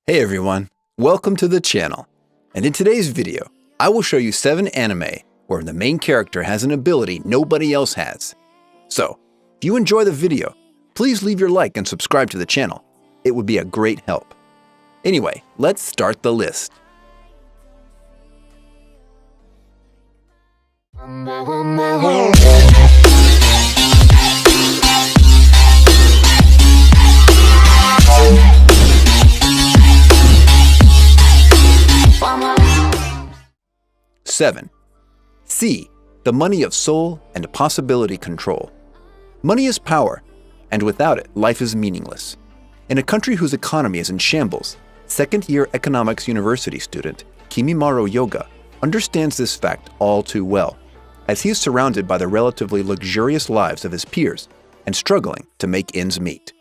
Hey everyone, welcome to the channel. And in today's video, I will show you 7 anime where the main character has an ability nobody else has. So, if you enjoy the video, please leave your like and subscribe to the channel. It would be a great help. Anyway, let's start the list. Seven. C. The money of soul and possibility control. Money is power, and without it, life is meaningless. In a country whose economy is in shambles, second-year economics university student Kimimaro Yoga understands this fact all too well, as he is surrounded by the relatively luxurious lives of his peers and struggling to make ends meet.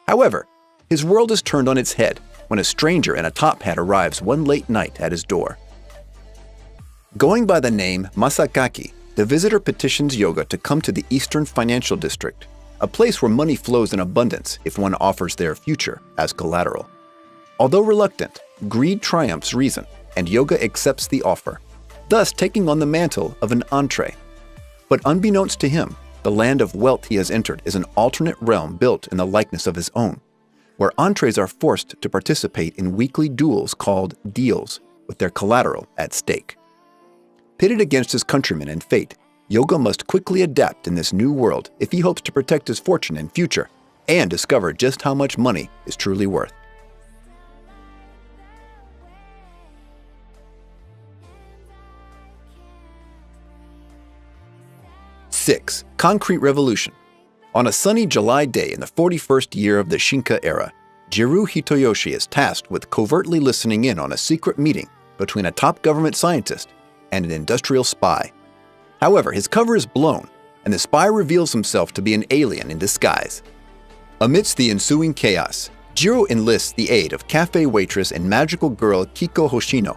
However, his world is turned on its head when a stranger in a top hat arrives one late night at his door. Going by the name Masakaki, the visitor petitions Yoga to come to the Eastern Financial District, a place where money flows in abundance if one offers their future as collateral. Although reluctant, greed triumphs reason, and Yoga accepts the offer, thus taking on the mantle of an entree. But unbeknownst to him, the land of wealth he has entered is an alternate realm built in the likeness of his own, where entrees are forced to participate in weekly duels called deals, with their collateral at stake. Pitted against his countrymen and fate, Yoga must quickly adapt in this new world if he hopes to protect his fortune and future, and discover just how much money is truly worth. 6. Concrete Revolution. On a sunny July day in the 41st year of the Shinka era, Jiro Hitoyoshi is tasked with covertly listening in on a secret meeting between a top government scientist and an industrial spy. However, his cover is blown, and the spy reveals himself to be an alien in disguise. Amidst the ensuing chaos, Jiro enlists the aid of cafe waitress and magical girl Kiko Hoshino,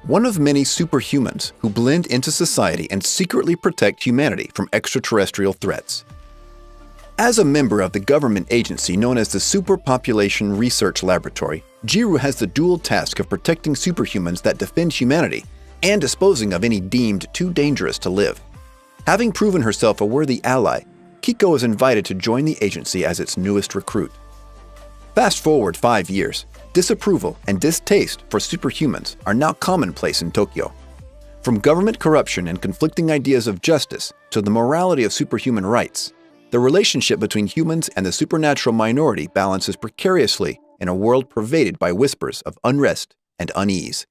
one of many superhumans who blend into society and secretly protect humanity from extraterrestrial threats. As a member of the government agency known as the Superpopulation Research Laboratory, Jiro has the dual task of protecting superhumans that defend humanity and disposing of any deemed too dangerous to live. Having proven herself a worthy ally, Kiko is invited to join the agency as its newest recruit. Fast forward 5 years, disapproval and distaste for superhumans are now commonplace in Tokyo. From government corruption and conflicting ideas of justice to the morality of superhuman rights, the relationship between humans and the supernatural minority balances precariously in a world pervaded by whispers of unrest and unease.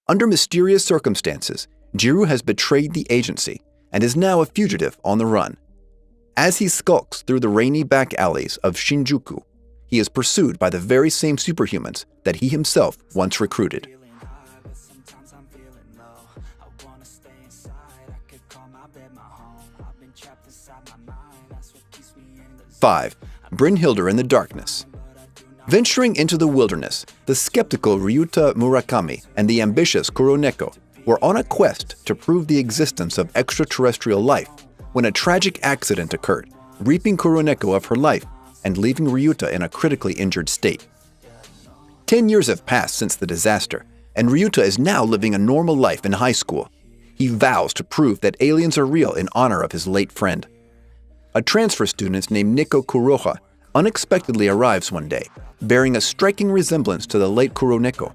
Under mysterious circumstances, Jiro has betrayed the agency and is now a fugitive on the run. As he skulks through the rainy back alleys of Shinjuku, he is pursued by the very same superhumans that he himself once recruited. 5. Brynhildr in the Darkness. Venturing into the wilderness, the skeptical Ryuta Murakami and the ambitious Kuroneko were on a quest to prove the existence of extraterrestrial life when a tragic accident occurred, reaping Kuroneko of her life and leaving Ryuta in a critically injured state. 10 years have passed since the disaster, and Ryuta is now living a normal life in high school. He vows to prove that aliens are real in honor of his late friend. A transfer student named Nico Kuroha unexpectedly arrives one day, bearing a striking resemblance to the late Kuroneko,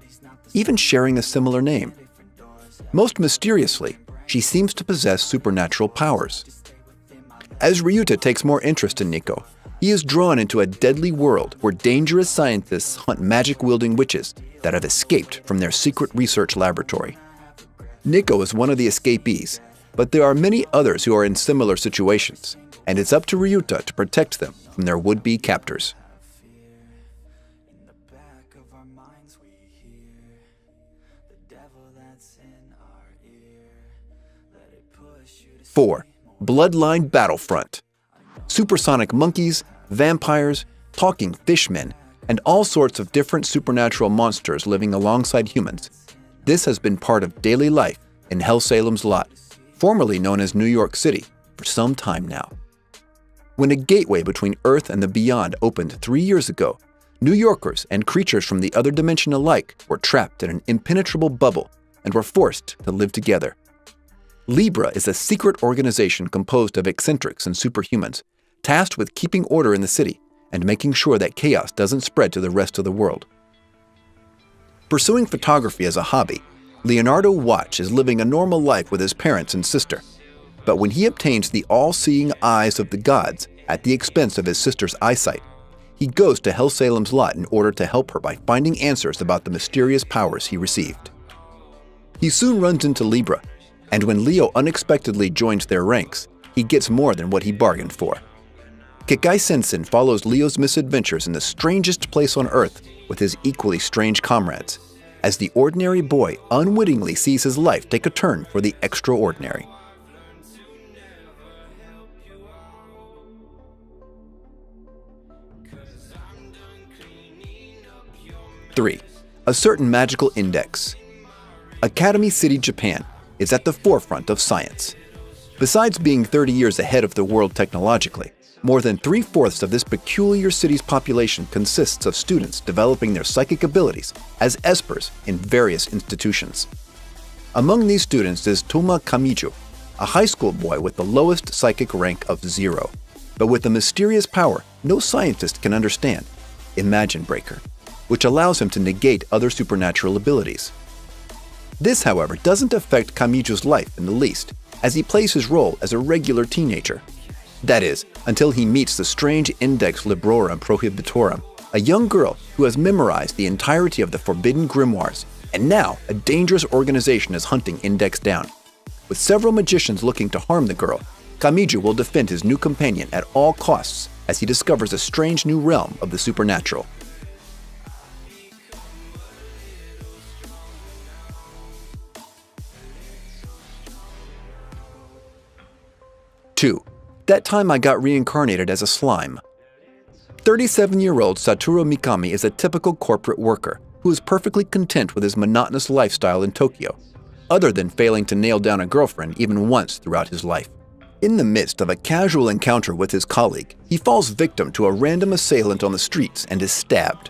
even sharing a similar name. Most mysteriously, she seems to possess supernatural powers. As Ryuta takes more interest in Nico, he is drawn into a deadly world where dangerous scientists hunt magic-wielding witches that have escaped from their secret research laboratory. Nico is one of the escapees, but there are many others who are in similar situations, and it's up to Ryuta to protect them from their would-be captors. 4. Bloodline Battlefront. Supersonic monkeys, vampires, talking fishmen, and all sorts of different supernatural monsters living alongside humans. This has been part of daily life in Hell Salem's Lot, formerly known as New York City, for some time now. When a gateway between Earth and the beyond opened 3 years ago, New Yorkers and creatures from the other dimension alike were trapped in an impenetrable bubble and were forced to live together. Libra is a secret organization composed of eccentrics and superhumans, tasked with keeping order in the city and making sure that chaos doesn't spread to the rest of the world. Pursuing photography as a hobby, Leonardo Watch is living a normal life with his parents and sister. But when he obtains the all-seeing eyes of the gods at the expense of his sister's eyesight, he goes to Hellsalem's lot in order to help her by finding answers about the mysterious powers he received. He soon runs into Libra, and when Leo unexpectedly joins their ranks, he gets more than what he bargained for. Kekai Sensen follows Leo's misadventures in the strangest place on Earth with his equally strange comrades, as the ordinary boy unwittingly sees his life take a turn for the extraordinary. Three, a certain magical index. Academy City, Japan, is at the forefront of science. Besides being 30 years ahead of the world technologically, more than 3/4 of this peculiar city's population consists of students developing their psychic abilities as espers in various institutions. Among these students is Toma Kamiju, a high school boy with the lowest psychic rank of 0, but with a mysterious power no scientist can understand, Imagine Breaker, which allows him to negate other supernatural abilities. This, however, doesn't affect Kamiju's life in the least, as he plays his role as a regular teenager. That is, until he meets the strange Index Librorum Prohibitorum, a young girl who has memorized the entirety of the forbidden grimoires, and now a dangerous organization is hunting Index down. With several magicians looking to harm the girl, Kamiju will defend his new companion at all costs as he discovers a strange new realm of the supernatural. Two, that time I got reincarnated as a slime. 37-year-old Satoru Mikami is a typical corporate worker who is perfectly content with his monotonous lifestyle in Tokyo, other than failing to nail down a girlfriend even once throughout his life. In the midst of a casual encounter with his colleague, he falls victim to a random assailant on the streets and is stabbed.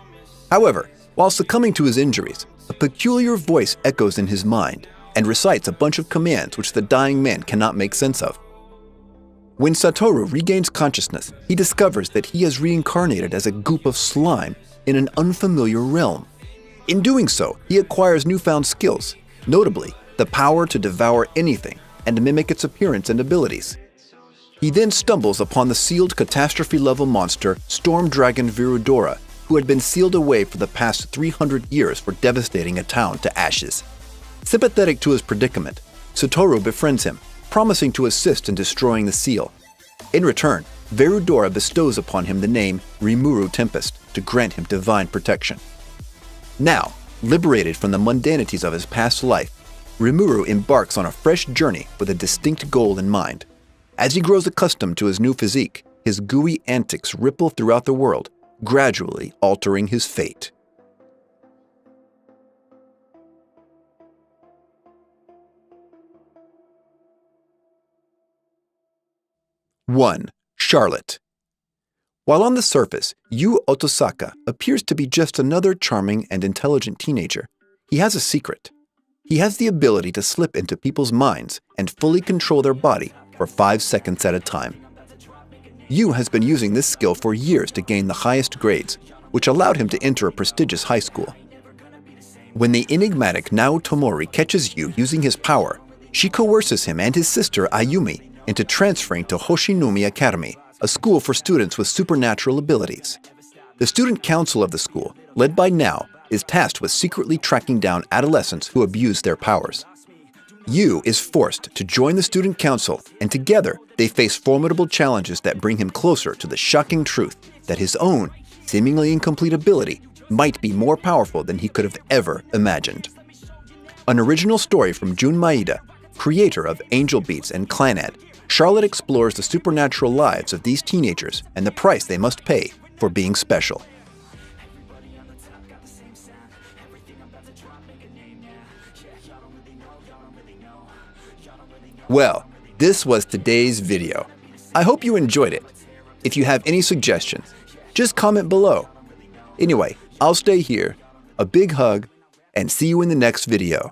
However, while succumbing to his injuries, a peculiar voice echoes in his mind and recites a bunch of commands which the dying man cannot make sense of. When Satoru regains consciousness, he discovers that he has reincarnated as a goop of slime in an unfamiliar realm. In doing so, he acquires newfound skills, notably the power to devour anything and mimic its appearance and abilities. He then stumbles upon the sealed catastrophe-level monster Storm Dragon Virudora, who had been sealed away for the past 300 years for devastating a town to ashes. Sympathetic to his predicament, Satoru befriends him, promising to assist in destroying the seal. In return, Virudora bestows upon him the name Rimuru Tempest to grant him divine protection. Now, liberated from the mundanities of his past life, Rimuru embarks on a fresh journey with a distinct goal in mind. As he grows accustomed to his new physique, his gooey antics ripple throughout the world, gradually altering his fate. One, Charlotte. While on the surface, Yu Otosaka appears to be just another charming and intelligent teenager, he has a secret. He has the ability to slip into people's minds and fully control their body for 5 seconds at a time. Yu has been using this skill for years to gain the highest grades, which allowed him to enter a prestigious high school. When the enigmatic Nao Tomori catches Yu using his power, she coerces him and his sister Ayumi into transferring to Hoshinumi Academy, a school for students with supernatural abilities. The student council of the school, led by Nao, is tasked with secretly tracking down adolescents who abuse their powers. Yu is forced to join the student council, and together they face formidable challenges that bring him closer to the shocking truth that his own, seemingly incomplete ability might be more powerful than he could have ever imagined. An original story from Jun Maeda, creator of Angel Beats and Clannad, Charlotte explores the supernatural lives of these teenagers and the price they must pay for being special. Well, this was today's video. I hope you enjoyed it. If you have any suggestions, just comment below. Anyway, I'll stay here. A big hug, and see you in the next video.